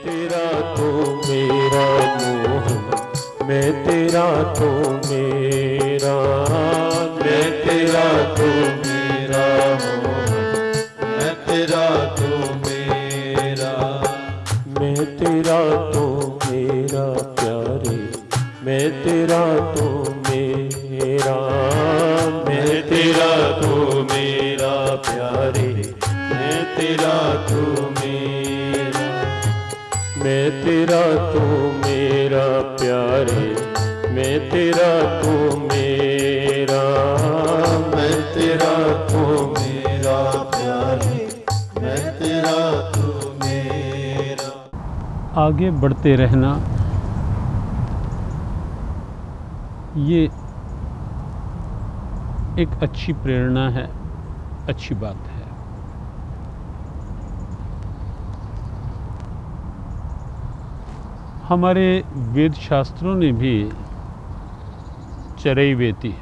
तेरा तो मेरा मोहन, मैं तेरा तो मेरा, मैं तेरा तो मेरा मोहन, मैं तेरा तो मेरा, मैं तेरा तो मेरा प्यारे, मैं तेरा तो मेरा, मैं तेरा तो मेरा प्यारे, मैं तेरा तो मेरा, मैं तेरा तो मेरा प्यारे, मैं तेरा तो मेरा, मैं तेरा तो मेरा प्यारे, मैं तेरा तो मेरा। आगे बढ़ते रहना ये एक अच्छी प्रेरणा है, अच्छी बात है। हमारे वेद शास्त्रों ने भी चरैवेति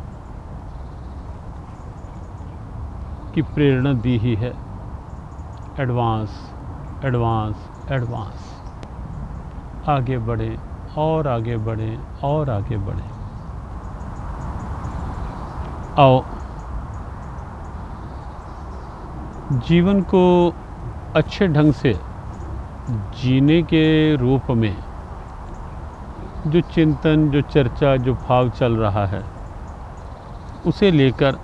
की प्रेरणा दी ही है। एडवांस एडवांस एडवांस, आगे बढ़ें और आगे बढ़ें और आगे बढ़ें। आओ जीवन को अच्छे ढंग से जीने के रूप में जो चिंतन, जो चर्चा, जो भाव चल रहा है, उसे लेकर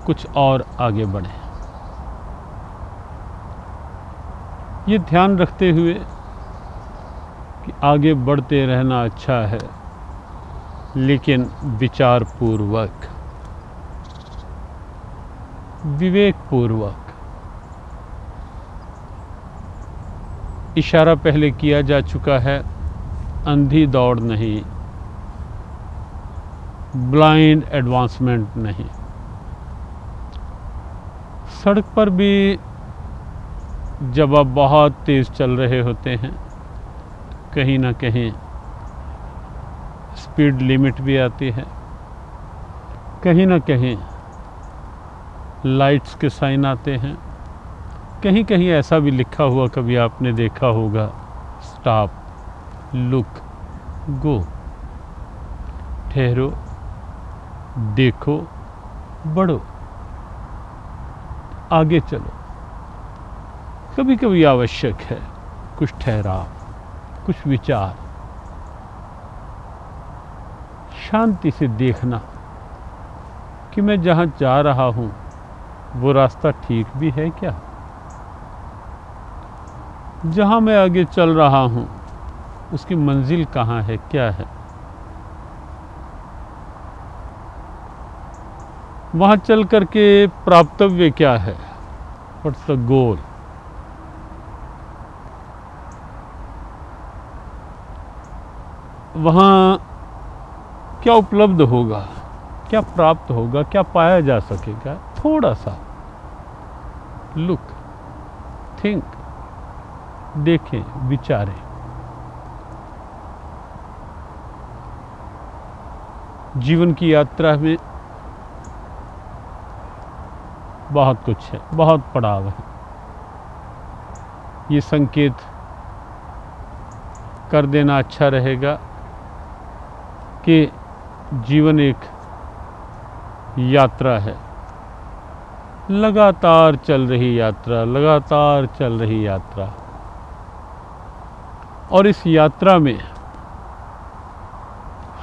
कुछ और आगे बढ़ें। ये ध्यान रखते हुए कि आगे बढ़ते रहना अच्छा है, लेकिन विचार पूर्वक, विवेक पूर्वक। इशारा पहले किया जा चुका है, अंधी दौड़ नहीं, ब्लाइंड एडवांसमेंट नहीं। सड़क पर भी जब आप बहुत तेज़ चल रहे होते हैं, कहीं ना कहीं स्पीड लिमिट भी आती है, कहीं ना कहीं लाइट्स के साइन आते हैं, कहीं कहीं ऐसा भी लिखा हुआ कभी आपने देखा होगा, स्टॉप, लुक, गो, ठहरो, देखो, बढ़ो, आगे चलो। कभी कभी आवश्यक है कुछ ठहराव, कुछ विचार, शांति से देखना कि मैं जहाँ जा रहा हूँ वो रास्ता ठीक भी है क्या, जहाँ मैं आगे चल रहा हूँ उसकी मंजिल कहाँ है, क्या है, वहाँ चल करके प्राप्तव्य क्या है, व्हाट्स द गोल। वहाँ क्या उपलब्ध होगा, क्या प्राप्त होगा, क्या पाया जा सकेगा। थोड़ा सा लुक, थिंक, देखें, विचारें। जीवन की यात्रा में बहुत कुछ है, बहुत पड़ाव है। ये संकेत कर देना अच्छा रहेगा कि जीवन एक यात्रा है, लगातार चल रही यात्रा, लगातार चल रही यात्रा। और इस यात्रा में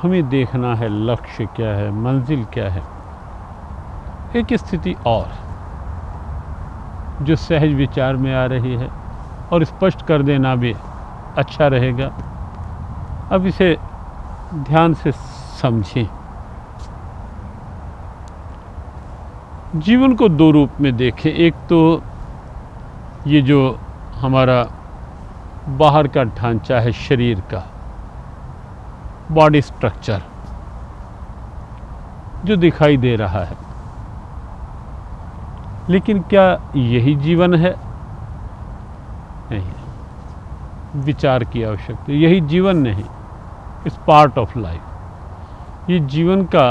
हमें देखना है लक्ष्य क्या है, मंजिल क्या है। एक स्थिति और जो सहज विचार में आ रही है और स्पष्ट कर देना भी अच्छा रहेगा। अब इसे ध्यान से समझें। जीवन को दो रूप में देखें। एक तो ये जो हमारा बाहर का ढांचा है, शरीर का बॉडी स्ट्रक्चर जो दिखाई दे रहा है, लेकिन क्या यही जीवन है? नहीं, विचार की आवश्यकता। यही जीवन नहीं, इट्स पार्ट ऑफ लाइफ। ये जीवन का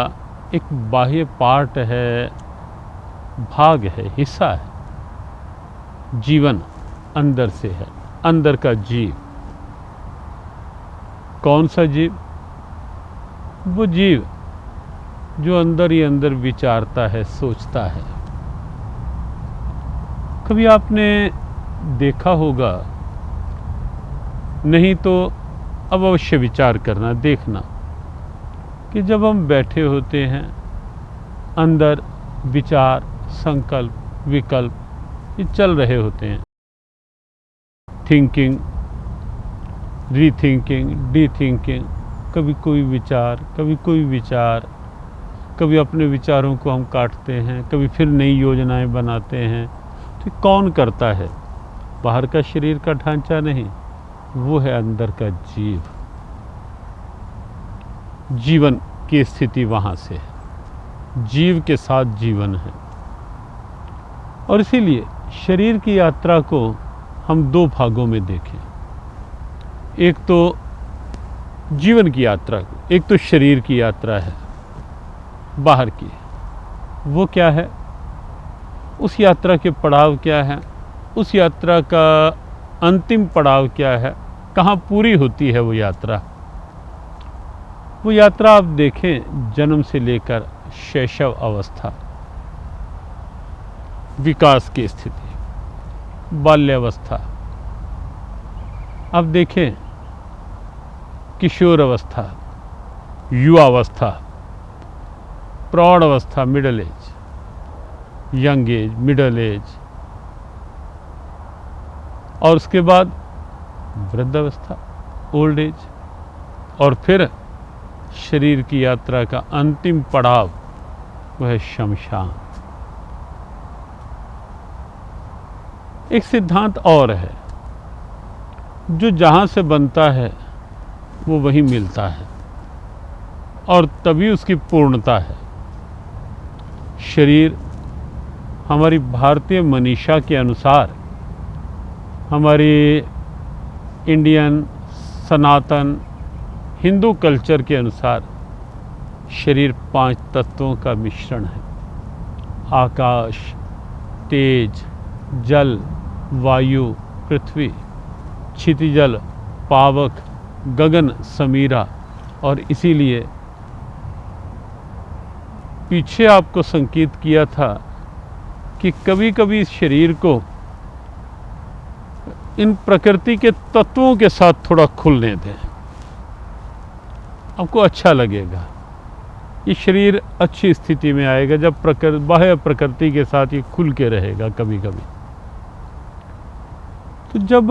एक बाह्य पार्ट है, भाग है, हिस्सा है। जीवन अंदर से है, अंदर का जीव। कौन सा जीव? वो जीव जो अंदर ही अंदर विचारता है, सोचता है। कभी आपने देखा होगा, नहीं तो अब अवश्य विचार करना, देखना कि जब हम बैठे होते हैं, अंदर विचार, संकल्प, विकल्प ये चल रहे होते हैं। थिंकिंग, रीथिंकिंग, डीथिंकिंग, कभी कोई विचार, कभी कोई विचार, कभी अपने विचारों को हम काटते हैं, कभी फिर नई योजनाएं बनाते हैं। तो कौन करता है? बाहर का शरीर का ढांचा नहीं, वो है अंदर का जीव। जीवन की स्थिति वहाँ से है, जीव के साथ जीवन है। और इसीलिए शरीर की यात्रा को हम दो भागों में देखें। एक तो जीवन की यात्रा, एक तो शरीर की यात्रा है बाहर की। वो क्या है? उस यात्रा के पड़ाव क्या है? उस यात्रा का अंतिम पड़ाव क्या है? कहाँ पूरी होती है वो यात्रा? वो यात्रा आप देखें, जन्म से लेकर शैशव अवस्था, विकास की स्थिति, बाल्यावस्था, अब देखें किशोर अवस्था, युवावस्था, प्रौढ़ अवस्था, middle age, young age, middle age, और उसके बाद वृद्धावस्था, ओल्ड एज, और फिर शरीर की यात्रा का अंतिम पड़ाव वह है शमशान। एक सिद्धांत और है, जो जहाँ से बनता है वो वहीं मिलता है और तभी उसकी पूर्णता है। शरीर हमारी भारतीय मनीषा के अनुसार, हमारी इंडियन सनातन हिंदू कल्चर के अनुसार, शरीर 5 तत्वों का मिश्रण है। आकाश, तेज, जल, वायु, पृथ्वी, क्षितिजल, पावक, गगन, समीरा। और इसीलिए पीछे आपको संकेत किया था कि कभी कभी इस शरीर को इन प्रकृति के तत्वों के साथ थोड़ा खुलने दें, आपको अच्छा लगेगा। ये शरीर अच्छी स्थिति में आएगा जब बाह्य प्रकृति के साथ ये खुल के रहेगा। कभी कभी तो जब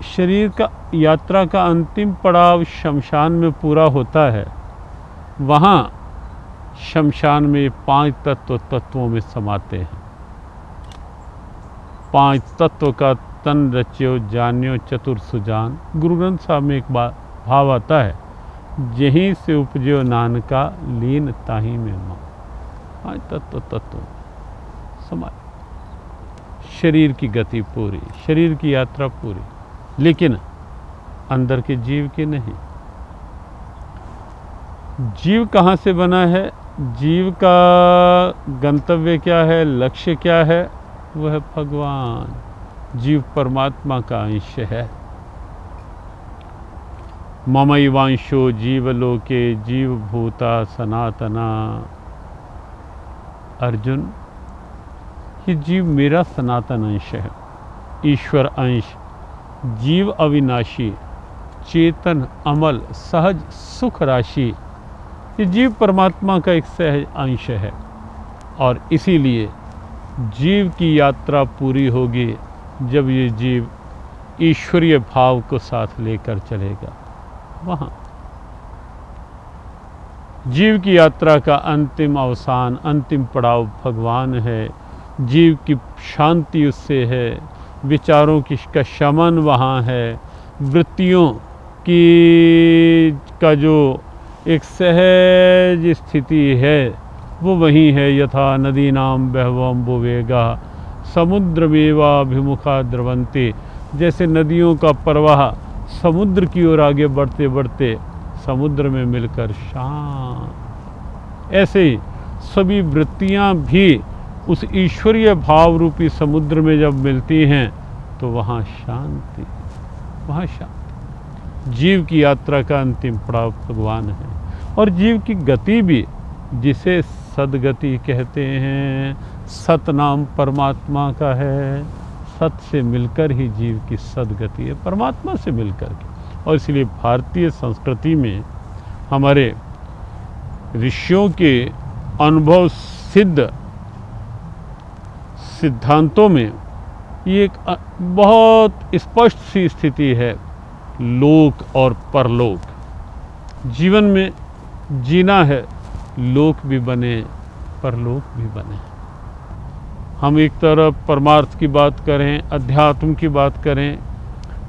शरीर का यात्रा का अंतिम पड़ाव शमशान में पूरा होता है, वहाँ शमशान में 5 तत्वों में समाते हैं। 5 तत्व का तन रच्यो जान्यो चतुर सुजान। गुरु ग्रंथ साहब में एक भाव आता है, यहीं से उपजो नानका लीन ताही में मां। 5 तत्व समाए। शरीर की गति पूरी, शरीर की यात्रा पूरी, लेकिन अंदर के जीव की नहीं। जीव कहाँ से बना है? जीव का गंतव्य क्या है, लक्ष्य क्या है? वह है भगवान। जीव परमात्मा का अंश है। ममैवांशो जीवलोके जीवभूता सनातना। अर्जुन, ये जीव मेरा सनातन अंश है, ईश्वर अंश, जीव अविनाशी, चेतन, अमल, सहज, सुख राशि। ये जीव परमात्मा का एक सहज अंश है। और इसीलिए जीव की यात्रा पूरी होगी जब ये जीव ईश्वरीय भाव को साथ लेकर चलेगा। वहाँ जीव की यात्रा का अंतिम अवसान, अंतिम पड़ाव भगवान है। जीव की शांति उससे है, विचारों की का शमन वहाँ है, वृत्तियों की का जो एक सहज स्थिति है वो वहीं है। यथा नदीनां बहवं वेगा समुद्रमेवाभिमुखा द्रवन्ति। जैसे नदियों का प्रवाह समुद्र की ओर आगे बढ़ते बढ़ते समुद्र में मिलकर शांत, ऐसे ही सभी वृत्तियाँ भी उस ईश्वरीय भाव रूपी समुद्र में जब मिलती हैं तो वहाँ शांति, वहाँ शांति। जीव की यात्रा का अंतिम पड़ाव भगवान है। और जीव की गति भी, जिसे सद्गति कहते हैं, सत नाम परमात्मा का है। सत से मिलकर ही जीव की सद्गति है, परमात्मा से मिलकर के। और इसलिए भारतीय संस्कृति में हमारे ऋषियों के अनुभव सिद्ध सिद्धांतों में ये एक बहुत स्पष्ट सी स्थिति है, लोक और परलोक। जीवन में जीना है, लोक भी बने परलोक भी बने। हम एक तरफ परमार्थ की बात करें, अध्यात्म की बात करें,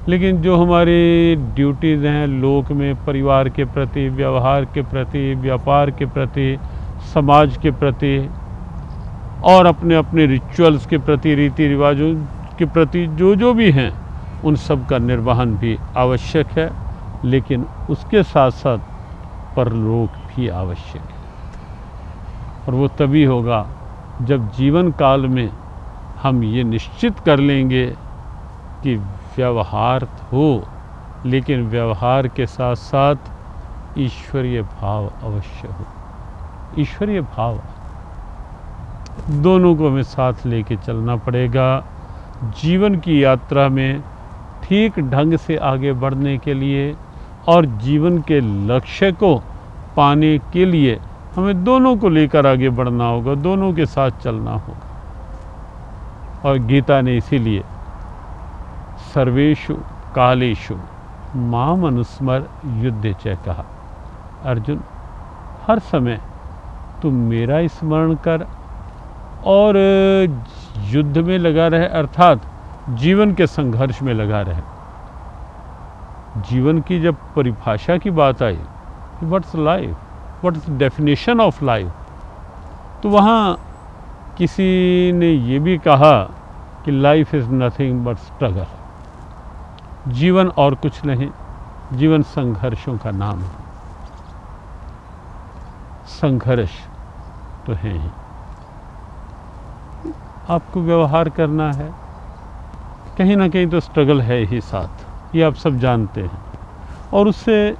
लेकिन जो हमारी ड्यूटीज़ हैं लोक में, परिवार के प्रति, व्यवहार के प्रति, व्यापार के प्रति, समाज के प्रति और अपने अपने रिचुअल्स के प्रति, रीति रिवाजों के प्रति जो भी हैं, उन सब का निर्वहन भी आवश्यक है। लेकिन उसके साथ साथ परलोक भी आवश्यक है। और वो तभी होगा जब जीवन काल में हम ये निश्चित कर लेंगे कि व्यवहार हो, लेकिन व्यवहार के साथ साथ ईश्वरीय भाव अवश्य हो। ईश्वरीय भाव दोनों को हमें साथ लेके चलना पड़ेगा। जीवन की यात्रा में ठीक ढंग से आगे बढ़ने के लिए और जीवन के लक्ष्य को पाने के लिए हमें दोनों को लेकर आगे बढ़ना होगा, दोनों के साथ चलना होगा। और गीता ने इसीलिए सर्वेषु कालेषु माम अनुस्मर युद्धे च कहा, अर्जुन हर समय तुम मेरा स्मरण कर और युद्ध में लगा रहे, अर्थात जीवन के संघर्ष में लगा रहे। जीवन की जब परिभाषा की बात आई, what's life, what's definition of life, तो वहाँ किसी ने ये भी कहा कि life is nothing but struggle. जीवन और कुछ नहीं, जीवन संघर्षों का नाम है। संघर्ष तो है ही, आपको व्यवहार करना है, कहीं ना कहीं तो स्ट्रगल है ही साथ, ये आप सब जानते हैं। और उससे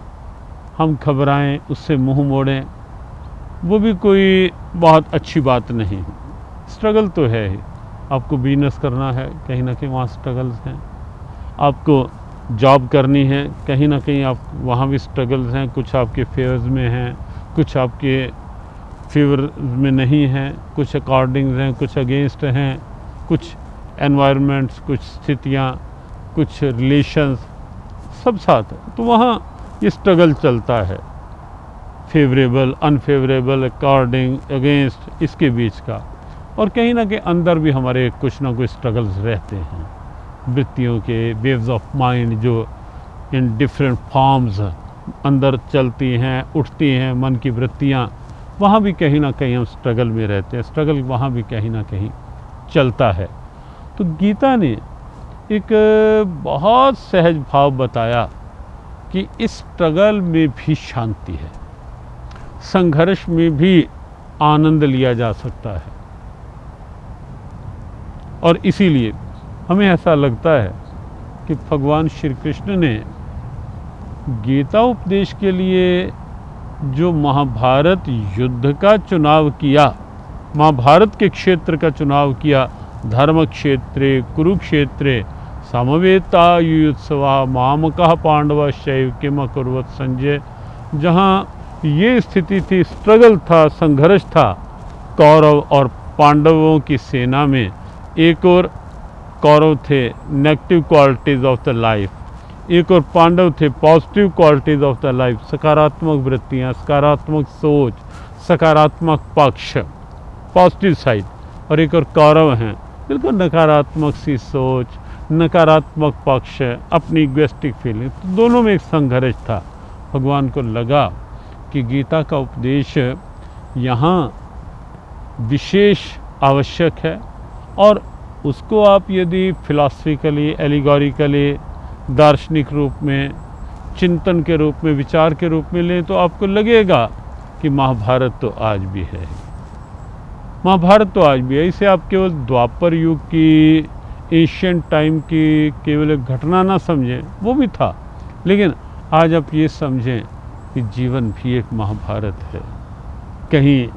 हम घबराएं, उससे मुंह मोड़ें, वो भी कोई बहुत अच्छी बात नहीं है। स्ट्रगल तो है ही, आपको बिजनेस करना है, कहीं ना कहीं वहाँ स्ट्रगल्स हैं। आपको जॉब करनी है, कहीं ना कहीं आप वहाँ भी स्ट्रगल्स हैं। कुछ आपके फेवर्स में हैं, कुछ आपके फेवर में नहीं हैं, कुछ अकॉर्डिंग हैं, कुछ अगेंस्ट हैं, कुछ एनवायरनमेंट्स, कुछ स्थितियाँ, कुछ रिलेशंस सब साथ है। तो वहाँ ये स्ट्रगल चलता है, फेवरेबल, अनफेवरेबल, अकॉर्डिंग, अगेंस्ट, इसके बीच का। और कहीं ना कहीं अंदर भी हमारे कुछ ना कुछ स्ट्रगल्स रहते हैं, वृत्तियों के, वेव्स ऑफ माइंड जो इन डिफरेंट फॉर्म्स अंदर चलती हैं, उठती हैं, मन की वृत्तियाँ, वहाँ भी कहीं ना कहीं हम स्ट्रगल में रहते हैं। स्ट्रगल वहाँ भी कहीं ना कहीं चलता है। तो गीता ने एक बहुत सहज भाव बताया कि इस स्ट्रगल में भी शांति है, संघर्ष में भी आनंद लिया जा सकता है। और इसीलिए हमें ऐसा लगता है कि भगवान श्री कृष्ण ने गीता उपदेश के लिए जो महाभारत युद्ध का चुनाव किया, महाभारत के क्षेत्र का चुनाव किया, धर्म क्षेत्रे कुरुक्षेत्रे समवेतायुत्सवा मामकः पांडवश्चैव किम अकुर्वत संजय, जहाँ ये स्थिति थी, स्ट्रगल था, संघर्ष था कौरव और पांडवों की सेना में। एक और कौरव थे negative qualities of the life, एक और पांडव थे positive qualities of the life, सकारात्मक वृत्तियाँ, सकारात्मक सोच, सकारात्मक पक्ष, पॉजिटिव साइड। और एक और कौरव हैं बिल्कुल नकारात्मक सी सोच, नकारात्मक पक्ष, अपनी इगोइस्टिक फीलिंग। तो दोनों में एक संघर्ष था। भगवान को लगा कि गीता का उपदेश यहाँ विशेष आवश्यक है, और उसको आप यदि फिलॉसफिकली, एलिगोरिकली, दार्शनिक रूप में, चिंतन के रूप में, विचार के रूप में लें, तो आपको लगेगा कि महाभारत तो आज भी है, महाभारत तो आज भी है। इसे आप केवल द्वापर युग की, एशियन टाइम की केवल एक घटना ना समझें, वो भी था, लेकिन आज आप ये समझें कि जीवन भी एक महाभारत है। कहीं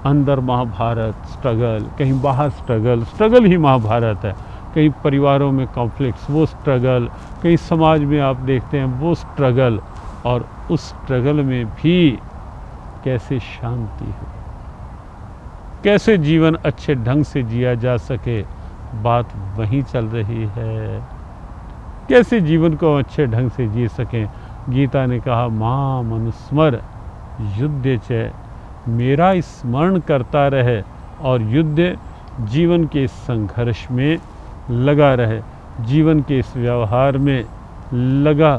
अंदर महाभारत स्ट्रगल, कहीं बाहर स्ट्रगल ही महाभारत है। कहीं परिवारों में कॉन्फ्लिक्ट्स, वो स्ट्रगल, कहीं समाज में आप देखते हैं वो स्ट्रगल, और उस स्ट्रगल में भी कैसे शांति हो, कैसे जीवन अच्छे ढंग से जिया जा सके, बात वहीं चल रही है। कैसे जीवन को अच्छे ढंग से जी सकें। गीता ने कहा माम अनुस्मर युद्ध च, मेरा स्मरण करता रहे और युद्ध जीवन के इस संघर्ष में लगा रहे, जीवन के इस व्यवहार में लगा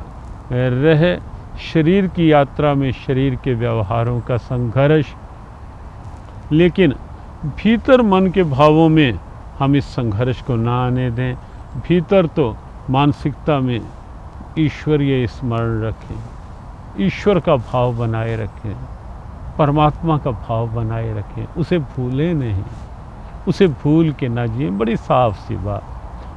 रहे। शरीर की यात्रा में शरीर के व्यवहारों का संघर्ष, लेकिन भीतर मन के भावों में हम इस संघर्ष को ना आने दें। भीतर तो मानसिकता में ईश्वरीय स्मरण रखें, ईश्वर का भाव बनाए रखें, परमात्मा का भाव बनाए रखें, उसे भूलें नहीं, उसे भूल के ना जिए। बड़ी साफ सी बात,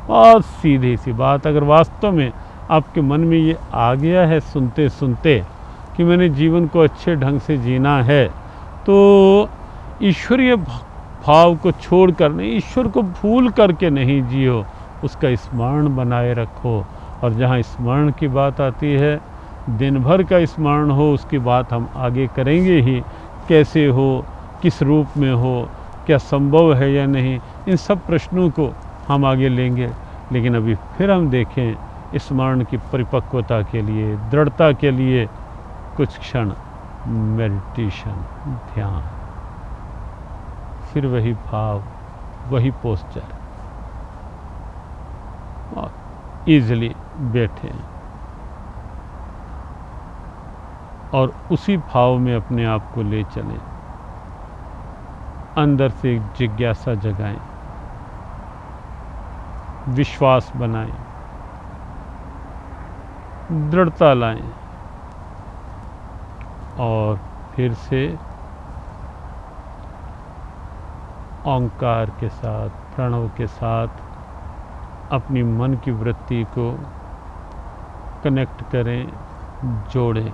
बहुत सीधी सी बात। अगर वास्तव में आपके मन में ये आ गया है सुनते सुनते कि मैंने जीवन को अच्छे ढंग से जीना है, तो ईश्वरीय भाव को छोड़ कर नहीं, ईश्वर को भूल करके नहीं जियो, उसका स्मरण बनाए रखो। और जहाँ स्मरण की बात आती है, दिन भर का स्मरण हो, उसकी बात हम आगे करेंगे ही। कैसे हो, किस रूप में हो, क्या संभव है या नहीं, इन सब प्रश्नों को हम आगे लेंगे। लेकिन अभी फिर हम देखें स्मरण की परिपक्वता के लिए, दृढ़ता के लिए कुछ क्षण मेडिटेशन, ध्यान, फिर वही भाव, वही पोस्चर, और ईजिली बैठे और उसी भाव में अपने आप को ले चलें। अंदर से एक जिज्ञासा जगाएं, विश्वास बनाएं, दृढ़ता लाएं, और फिर से ओंकार के साथ, प्रणव के साथ अपनी मन की वृत्ति को कनेक्ट करें, जोड़ें।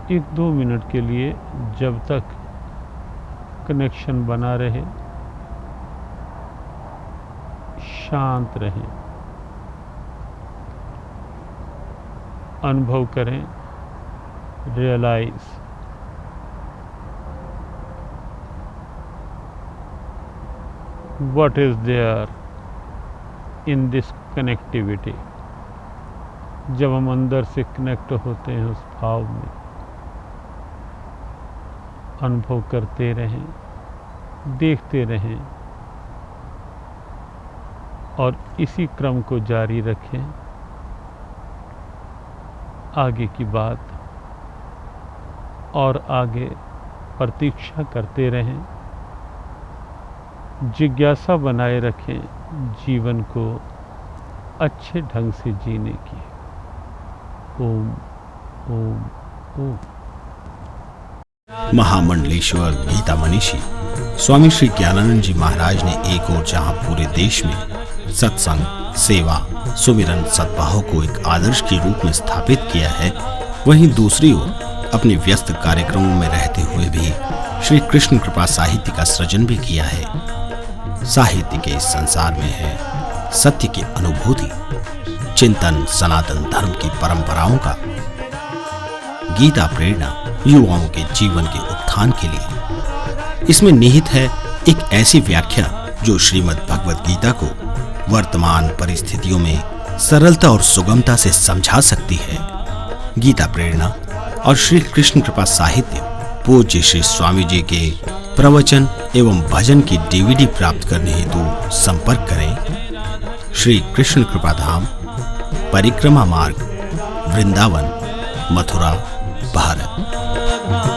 एक दो मिनट के लिए जब तक कनेक्शन बना रहे, शांत रहें, अनुभव करें, realise what is there in this connectivity. जब हम अंदर से कनेक्ट होते हैं उस भाव में, अनुभव करते रहें, देखते रहें, और इसी क्रम को जारी रखें। आगे की बात और आगे प्रतीक्षा करते रहें, जिज्ञासा बनाए रखें जीवन को अच्छे ढंग से जीने की। ओम ओम ओम। महामंडलेश्वर गीता मनीषी स्वामी श्री ज्ञानानंद जी महाराज ने एक ओर जहां पूरे देश में सत्संग, सेवा, सुमिरन, सद्भाव को एक आदर्श के रूप में स्थापित किया है, वहीं दूसरी ओर अपने व्यस्त कार्यक्रमों में रहते हुए भी श्री कृष्ण कृपा साहित्य का सृजन भी किया है। साहित्य के इस संसार में है सत्य की अनुभूति, चिंतन, सनातन धर्म की परंपराओं का, गीता प्रेरणा युवाओं के जीवन के उत्थान के लिए। इसमें निहित है एक ऐसी व्याख्या जो श्रीमद् भगवत गीता को वर्तमान परिस्थितियों में सरलता और सुगमता से समझा सकती है। गीता प्रेरणा और श्री कृष्ण कृपा साहित्य पूज्य श्री स्वामी जी के प्रवचन एवं भजन की डीवीडी प्राप्त करने हेतु संपर्क करें। श्री कृष्ण कृपा धाम, परिक्रमा मार्ग, वृंदावन, मथुरा, भारत।